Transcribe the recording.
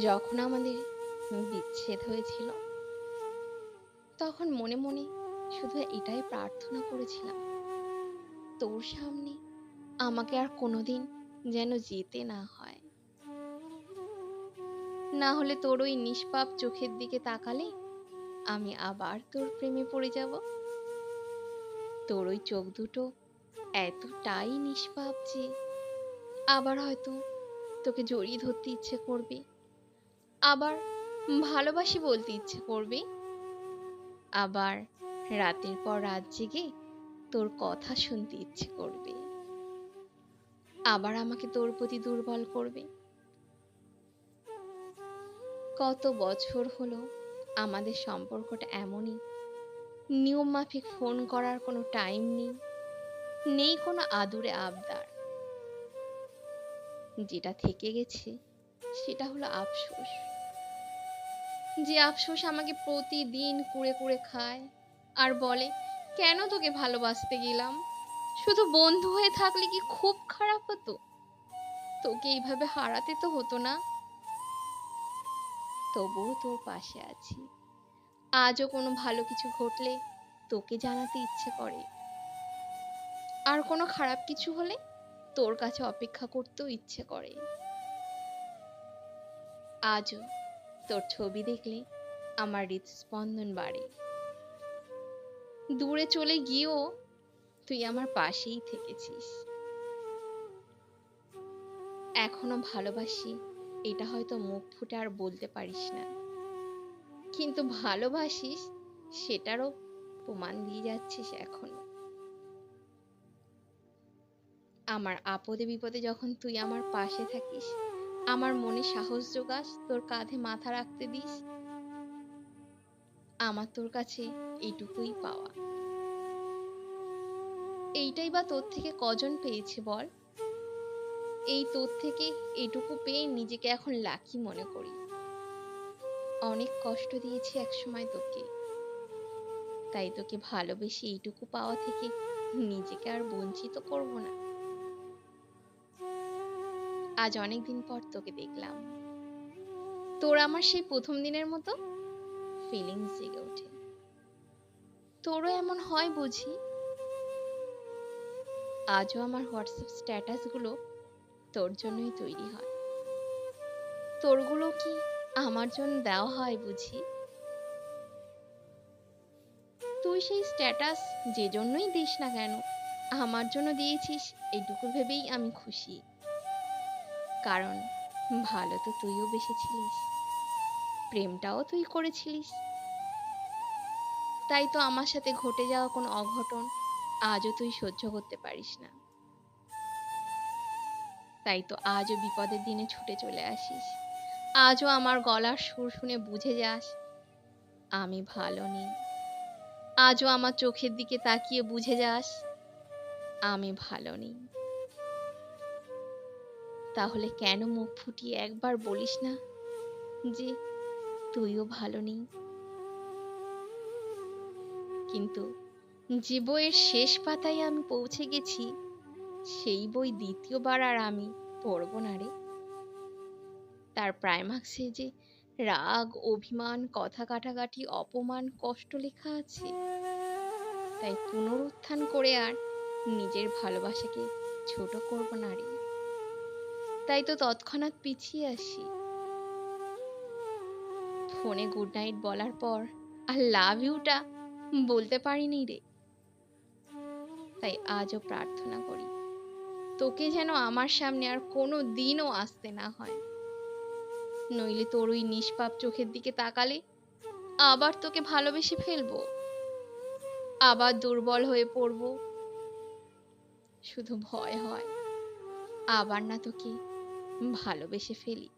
যখন আমাদের বিচ্ছেদ হয়েছিল, তখন মনে মনে শুধু এটাই প্রার্থনা করেছিলাম, তোর সামনে আমাকে আর কোনোদিন যেন যেতে না হয়। না হলে তোর ওই নিষ্পাপ চোখের দিকে তাকালে আমি আবার তোর প্রেমে পড়ে যাব। তোর ওই চোখ দুটো এতটাই নিষ্পাপ যে আবার হয়তো তোকে জড়িয়ে ধরতে ইচ্ছে করবে, আবার ভালোবাসি বলতে ইচ্ছে করবে, আবার রাতের পর রাত জেগে তোর কথা শুনতে ইচ্ছে করবে, আবার আমাকে তোর প্রতি দুর্বল করবে। কত বছর হলো আমাদের সম্পর্কটা এমনই, নিয়ম মাফিক ফোন করার কোনো টাইম নেই, নেই কোনো আদুরে আবদার। যেটা থেকে গেছে সেটা হলো আফসোস, যে আফসোস আমাকে প্রতিদিন কুরে কুরে খায় আর বলে, কেন তোকে ভালোবাসতে গেলাম? শুধু বন্ধু হয়ে থাকলে কি খুব খারাপ হতো? তোকে এইভাবে হারাতে তো হতো না। তবুও তোর পাশে আছি। আজও কোনো ভালো কিছু ঘটলে তোকে জানাতে ইচ্ছে করে, আর কোনো খারাপ কিছু হলে তোর কাছে অপেক্ষা করতেও ইচ্ছে করে। আজও তোর ছবি দেখলে আমার হৃদস্পন্দন বাড়ে। দূরে চলে গিয়েও তুই আমার পাশেই থেকেছিস। এখনো ভালোবাসি, এটা হয়তো মুখ ফুটে আর বলতে পারিস না, কিন্তু ভালোবাসিস সেটারও প্রমাণ দিয়ে যাচ্ছিস এখনো। আমার আপদে বিপদে যখন তুই আমার পাশে থাকিস, আমার মনে সাহস যোগাস, তোর কাঁধে মাথা রাখতে দিস, আমার তোর কাছে এইটুকুই পাওয়া। এইটাই বা তোর থেকে কজন পেয়েছে বল? এই তোর থেকে এইটুকু পেয়ে নিজেকে এখন লাকি মনে করি। অনেক কষ্ট দিয়েছি একসময় তোকে, তাই তোকে ভালোবেসে এইটুকু পাওয়া থেকে নিজেকে আর বঞ্চিত করব না। আজ অনেক দিন পর তোকে দেখলাম, তোর আমার সেই প্রথম দিনের মতো ফিলিংস জেগে ওঠে। তোরও এমন হয় বুঝি? আজও আমার হোয়াটসঅ্যাপ স্ট্যাটাস গুলো তোর জন্যই তৈরি হয়। তোরগুলো কি আমার জন্য দেওয়া হয় বুঝি? তুই সেই স্ট্যাটাস যে জন্যই দিস না কেন, আমার জন্য দিয়েছিস এইটুকু ভেবেই আমি খুশি। কারণ ভালো তো তুইও বেসেছিলিস, প্রেমটাও তুই করেছিলিস। তাই তো আমার সাথে ঘটে যাওয়া কোনো অঘটন আজও তুই সহ্য করতে পারিস না। তাই তো আজও বিপদের দিনে ছুটে চলে আসিস। আজও আমার গলার সুর শুনে বুঝে যাস আমি ভালো নেই। আজও আমার চোখের দিকে তাকিয়ে বুঝে যাস আমি ভালো নেই। তাহলে কেন মুখ ফুটিয়ে একবার বলিস না যে তুইও ভালো নেই? কিন্তু যে বইয়ের শেষ পাতায় আমি পৌঁছে গেছি, সেই বই দ্বিতীয়বার আর আমি পড়ব না রে। তার প্রাইমাক্সে যে রাগ, অভিমান, কথা কাটাকাটি, অপমান, কষ্ট লেখা আছে, তাই পুনরুত্থান করে আর নিজের ভালোবাসাকে ছোট করব না রে। তাই তো তৎক্ষণাৎ পিছিয়ে আসি। ফোনে গুড নাইট বলার পর আর লাভ ইউটা বলতে পারিনি রে। তাই আজও প্রার্থনা করি তোকে যেন আমার সামনে আর কোনো দিনও আসতে না হয়, নইলে তোর ওই নিষ্পাপ চোখের দিকে তাকালে আবার তোকে ভালোবেসে ফেলবো, আবার দুর্বল হয়ে পড়বো। শুধু ভয় হয় আবার না তোকে ভালোবেসে ফেলি।